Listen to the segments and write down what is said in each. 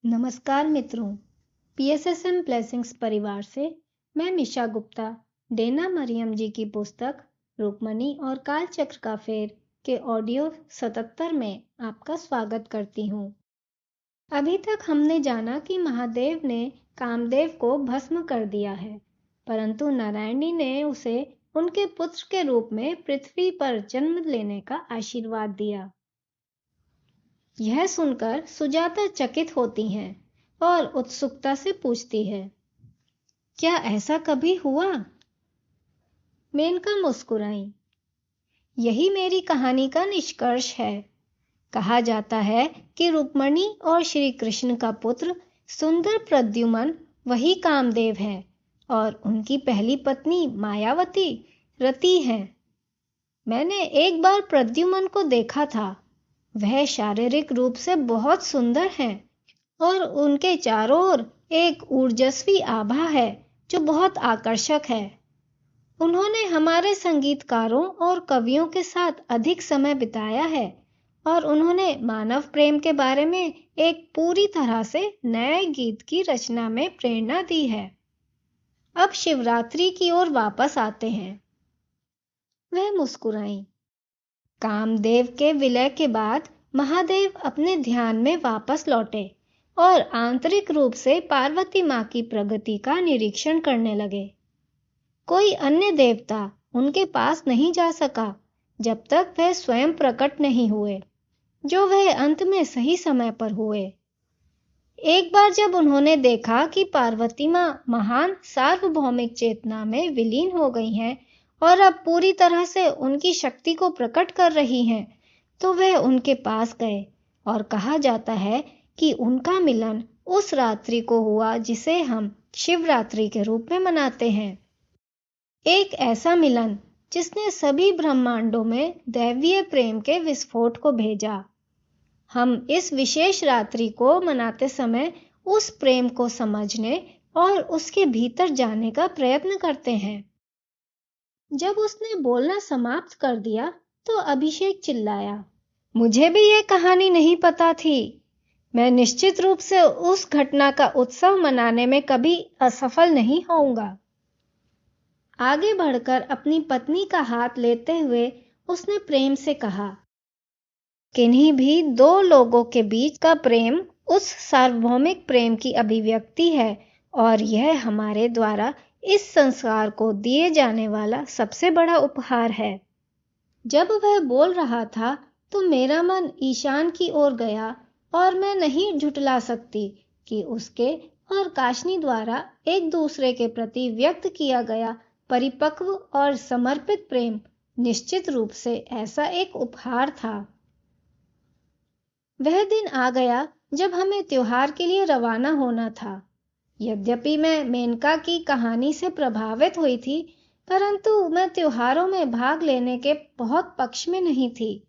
नमस्कार मित्रों, PSSM blessings परिवार से मैं मिशा गुप्ता डेना मरियम जी की पुस्तक रुक्मणी और कालचक्र का फेर के ऑडियो 77 में आपका स्वागत करती हूँ। अभी तक हमने जाना कि महादेव ने कामदेव को भस्म कर दिया है, परंतु नारायणी ने उसे उनके पुत्र के रूप में पृथ्वी पर जन्म लेने का आशीर्वाद दिया। यह सुनकर सुजाता चकित होती हैं और उत्सुकता से पूछती है, क्या ऐसा कभी हुआ? मेनका मुस्कुराई। यही मेरी कहानी का निष्कर्ष है। कहा जाता है कि रुक्मणी और श्री कृष्ण का पुत्र सुंदर प्रद्युमन वही कामदेव है और उनकी पहली पत्नी मायावती रति है। मैंने एक बार प्रद्युमन को देखा था। वह शारीरिक रूप से बहुत सुंदर हैं और उनके चारों ओर एक ऊर्जस्वी आभा है जो बहुत आकर्षक है। उन्होंने हमारे संगीतकारों और कवियों के साथ अधिक समय बिताया है और उन्होंने मानव प्रेम के बारे में एक पूरी तरह से नए गीत की रचना में प्रेरणा दी है। अब शिवरात्रि की ओर वापस आते हैं। वह मुस्कुराई। कामदेव के विलय के बाद महादेव अपने ध्यान में वापस लौटे और आंतरिक रूप से पार्वती माँ की प्रगति का निरीक्षण करने लगे। कोई अन्य देवता उनके पास नहीं जा सका जब तक वह स्वयं प्रकट नहीं हुए, जो वह अंत में सही समय पर हुए। एक बार जब उन्होंने देखा कि पार्वती माँ महान सार्वभौमिक चेतना में विलीन हो गई हैं और अब पूरी तरह से उनकी शक्ति को प्रकट कर रही हैं, तो वह उनके पास गए और कहा जाता है कि उनका मिलन उस रात्रि को हुआ जिसे हम शिवरात्रि के रूप में मनाते हैं। एक ऐसा मिलन जिसने सभी ब्रह्मांडों में दैवीय प्रेम के विस्फोट को भेजा। हम इस विशेष रात्रि को मनाते समय उस प्रेम को समझने और उसके भीतर जाने का प्रयत्न करते हैं। जब उसने बोलना समाप्त कर दिया तो अभिषेक चिल्लाया, मुझे भी यह कहानी नहीं पता थी। मैं निश्चित रूप से उस घटना का उत्सव मनाने में कभी असफल नहीं होऊंगा। आगे बढ़कर अपनी पत्नी का हाथ लेते हुए उसने प्रेम से कहा, किन्हीं भी दो लोगों के बीच का प्रेम उस सार्वभौमिक प्रेम की अभिव्यक्ति है और यह हमारे द्वारा इस संसार को दिए जाने वाला सबसे बड़ा उपहार है। जब वह बोल रहा था तो मेरा मन ईशान की ओर गया और मैं नहीं झुठला सकती कि उसके और काशनी द्वारा एक दूसरे के प्रति व्यक्त किया गया परिपक्व और समर्पित प्रेम निश्चित रूप से ऐसा एक उपहार था। वह दिन आ गया जब हमें त्योहार के लिए रवाना होना था। यद्यपि मैं मेनका की कहानी से प्रभावित हुई थी, परंतु मैं त्योहारों में भाग लेने के बहुत पक्ष में नहीं थी,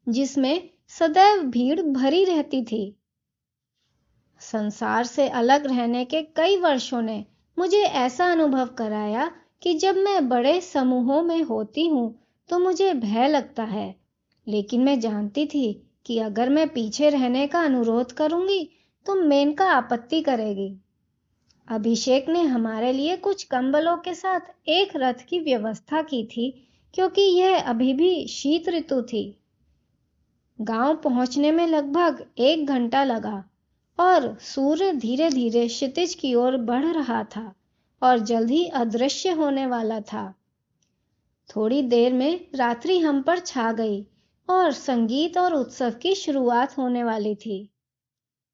जिसमें सदैव भीड़ भरी रहती थी। संसार से अलग रहने के कई वर्षों ने मुझे ऐसा अनुभव कराया कि जब मैं बड़े समूहों में होती हूँ तो मुझे भय लगता है, लेकिन मैं जानती थी कि अगर मैं पीछे रहने का अनुरोध करूंगी तो मेनका आपत्ति करेगी। अभिषेक ने हमारे लिए कुछ कंबलों के साथ एक रथ की व्यवस्था की थी, क्योंकि यह अभी भी शीत ऋतु थी। गांव पहुंचने में लगभग 1 घंटा लगा और सूर्य धीरे धीरे क्षितिज की ओर बढ़ रहा था और जल्द ही अदृश्य होने वाला था। थोड़ी देर में रात्रि हम पर छा गई और संगीत और उत्सव की शुरुआत होने वाली थी।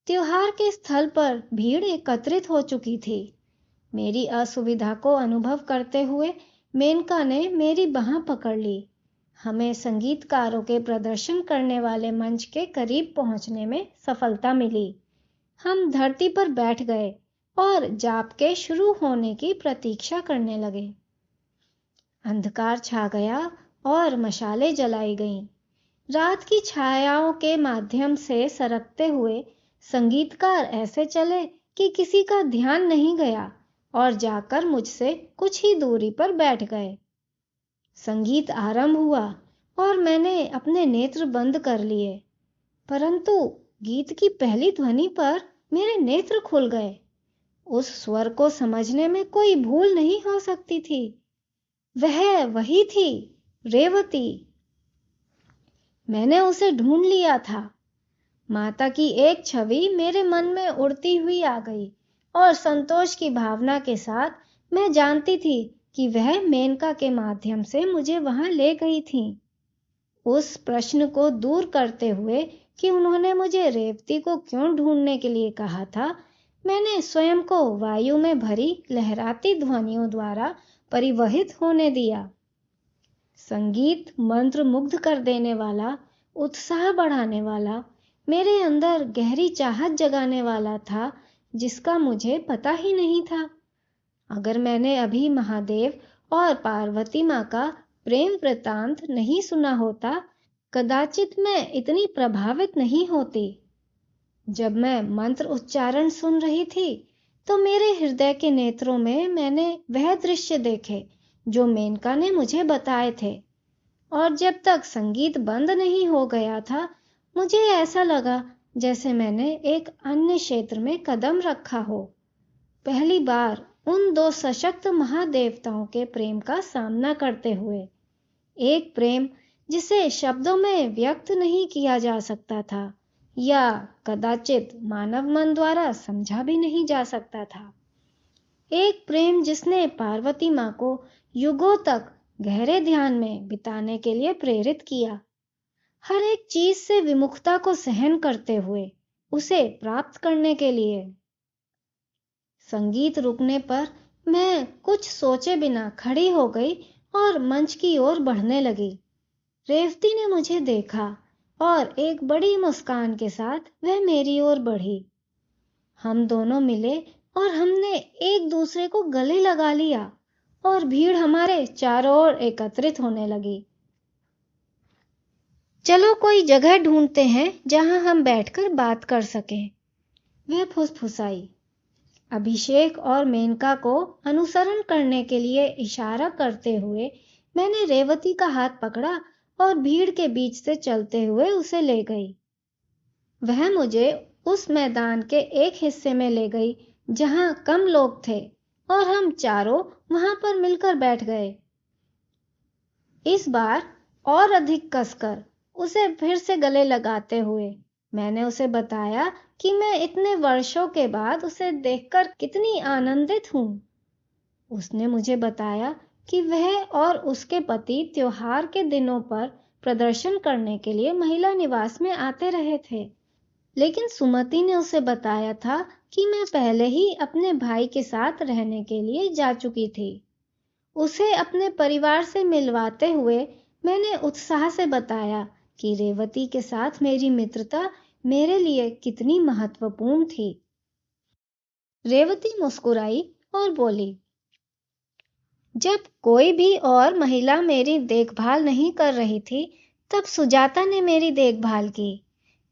त्योहार के स्थल पर भीड़ एकत्रित हो चुकी थी। मेरी असुविधा को अनुभव करते हुए मेनका ने मेरी बांह पकड़ ली। हमें संगीतकारों के प्रदर्शन करने वाले मंच के करीब पहुंचने में सफलता मिली। हम धरती पर बैठ गए और जाप के शुरू होने की प्रतीक्षा करने लगे। अंधकार छा गया और मशालें जलाई गईं। रात की छायाओं के माध्यम से सरकते हुए संगीतकार ऐसे चले कि किसी का ध्यान नहीं गया और जाकर मुझसे कुछ ही दूरी पर बैठ गए। संगीत आरंभ हुआ और मैंने अपने नेत्र बंद कर लिए, परंतु गीत की पहली ध्वनि पर मेरे नेत्र खुल गए। उस स्वर को समझने में कोई भूल नहीं हो सकती थी। वह वही थी, रेवती। मैंने उसे ढूंढ लिया था। माता की एक छवि मेरे मन में उड़ती हुई आ गई और संतोष की भावना के साथ मैं जानती थी कि वह मेनका के माध्यम से मुझे वहां ले गई थी। उस प्रश्न को दूर करते हुए कि उन्होंने मुझे रेवती को क्यों ढूंढने के लिए कहा था, मैंने स्वयं को वायु में भरी लहराती ध्वनियों द्वारा परिवहित होने दिया। संगीत मंत्र मुग्ध कर देने वाला, उत्साह बढ़ाने वाला, मेरे अंदर गहरी चाहत जगाने वाला था, जिसका मुझे पता ही नहीं था। अगर मैंने अभी महादेव और पार्वती माँ का प्रेम वृत्तांत नहीं सुना होता, कदाचित मैं इतनी प्रभावित नहीं होती। जब मैं मंत्र उच्चारण सुन रही थी, तो मेरे हृदय के नेत्रों में मैंने वह दृश्य देखे जो मेनका ने मुझे बताए थे। और जब तक संगीत बंद नहीं हो गया था, मुझे ऐसा लगा जैसे मैंने एक अन्य क्षेत्र में कदम रखा हो। पहली बार उन दो सशक्त महादेवताओं के प्रेम का सामना करते हुए, एक प्रेम जिसे शब्दों में व्यक्त नहीं किया जा सकता था या कदाचित मानव मन द्वारा समझा भी नहीं जा सकता था। एक प्रेम जिसने पार्वती माँ को युगों तक गहरे ध्यान में बिताने के लिए प्रेरित किया, हर एक चीज से विमुखता को सहन करते हुए उसे प्राप्त करने के लिए। संगीत रुकने पर मैं कुछ सोचे बिना खड़ी हो गई और मंच की ओर बढ़ने लगी। रेवती ने मुझे देखा और एक बड़ी मुस्कान के साथ वह मेरी ओर बढ़ी। हम दोनों मिले और हमने एक दूसरे को गले लगा लिया और भीड़ हमारे चारों ओर एकत्रित होने लगी। चलो कोई जगह ढूंढते हैं जहां हम बैठकर बात कर सकें, वह फुसफुसाई। अभिषेक और मेनका को अनुसरण करने के लिए इशारा करते हुए मैंने रेवती का हाथ पकड़ा और भीड़ के बीच से चलते हुए उसे ले गई। वह मुझे उस मैदान के एक हिस्से में ले गई जहां कम लोग थे और हम चारों वहां पर मिलकर बैठ गए। इस बार और अधिक कसकर उसे फिर से गले लगाते हुए मैंने उसे बताया कि मैं इतने वर्षों के बाद उसे देखकर कितनी आनंदित हूं। उसने मुझे बताया कि वह और उसके पति त्योहार के दिनों पर प्रदर्शन करने के लिए महिला निवास में आते रहे थे, लेकिन सुमति ने उसे बताया था कि मैं पहले ही अपने भाई के साथ रहने के लिए जा चुकी थी। उसे अपने परिवार से मिलवाते हुए मैंने उत्साह से बताया कि रेवती के साथ मेरी मित्रता मेरे लिए कितनी महत्वपूर्ण थी। रेवती मुस्कुराई और बोली, जब कोई भी और महिला मेरी देखभाल नहीं कर रही थी, तब सुजाता ने मेरी देखभाल की,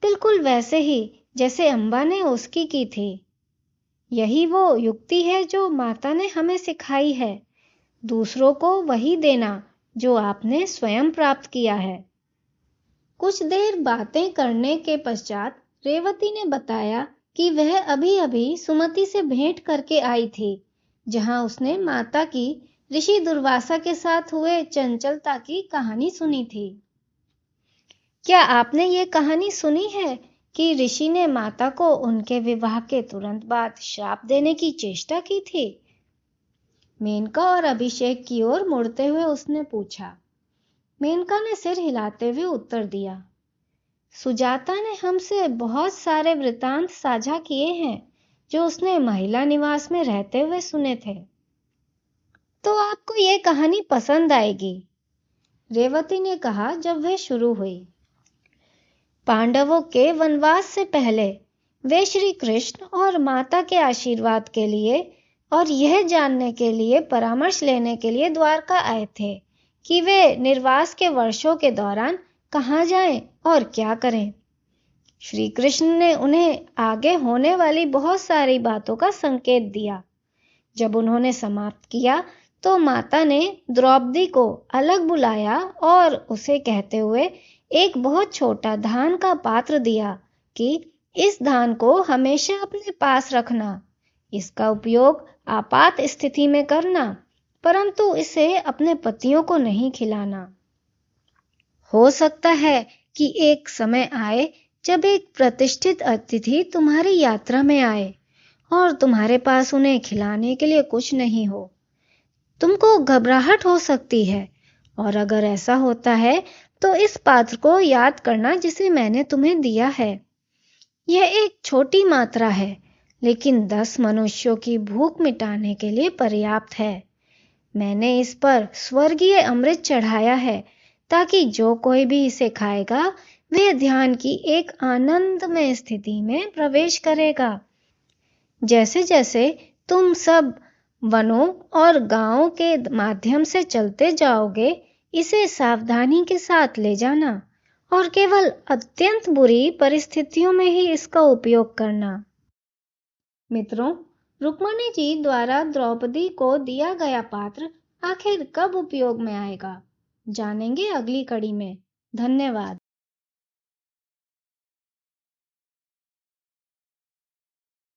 बिल्कुल वैसे ही जैसे अम्बा ने उसकी की थी। यही वो युक्ति है जो माता ने हमें सिखाई है, दूसरों को वही देना जो आपने स्वयं प्राप्त किया है। कुछ देर बातें करने के पश्चात रेवती ने बताया कि वह अभी अभी सुमति से भेंट करके आई थी, जहां उसने माता की ऋषि दुर्वासा के साथ हुए चंचलता की कहानी सुनी थी। क्या आपने ये कहानी सुनी है कि ऋषि ने माता को उनके विवाह के तुरंत बाद श्राप देने की चेष्टा की थी? मेनका और अभिषेक की ओर मुड़ते हुए उसने पूछा। मेनका ने सिर हिलाते हुए उत्तर दिया, सुजाता ने हमसे बहुत सारे वृतांत साझा किए हैं जो उसने महिला निवास में रहते हुए सुने थे। तो आपको ये कहानी पसंद आएगी, रेवती ने कहा जब वह शुरू हुई। पांडवों के वनवास से पहले वे श्री कृष्ण और माता के आशीर्वाद के लिए और यह जानने के लिए परामर्श लेने के लिए द्वारका आए थे कि वे निर्वास के वर्षों के दौरान कहाँ जाएं और क्या करें। श्री कृष्ण ने उन्हें आगे होने वाली बहुत सारी बातों का संकेत दिया। जब उन्होंने समाप्त किया तो माता ने द्रौपदी को अलग बुलाया और उसे कहते हुए एक बहुत छोटा धान का पात्र दिया कि इस धान को हमेशा अपने पास रखना। इसका उपयोग आपात स्थिति में करना, परंतु इसे अपने पतियों को नहीं खिलाना। हो सकता है कि एक समय आए जब एक प्रतिष्ठित अतिथि तुम्हारी यात्रा में आए और तुम्हारे पास उन्हें खिलाने के लिए कुछ नहीं हो। तुमको घबराहट हो सकती है, और अगर ऐसा होता है तो इस पात्र को याद करना जिसे मैंने तुम्हें दिया है। यह एक छोटी मात्रा है, लेकिन 10 मनुष्यों की भूख मिटाने के लिए पर्याप्त है। मैंने इस पर स्वर्गीय अमृत चढ़ाया है, ताकि जो कोई भी इसे खाएगा वह ध्यान की एक आनंदमय स्थिति में प्रवेश करेगा। जैसे जैसे तुम सब वनों और गांवों के माध्यम से चलते जाओगे, इसे सावधानी के साथ ले जाना और केवल अत्यंत बुरी परिस्थितियों में ही इसका उपयोग करना। मित्रों, रुक्मणी जी द्वारा द्रौपदी को दिया गया पात्र आखिर कब उपयोग में आएगा, जानेंगे अगली कड़ी में। धन्यवाद।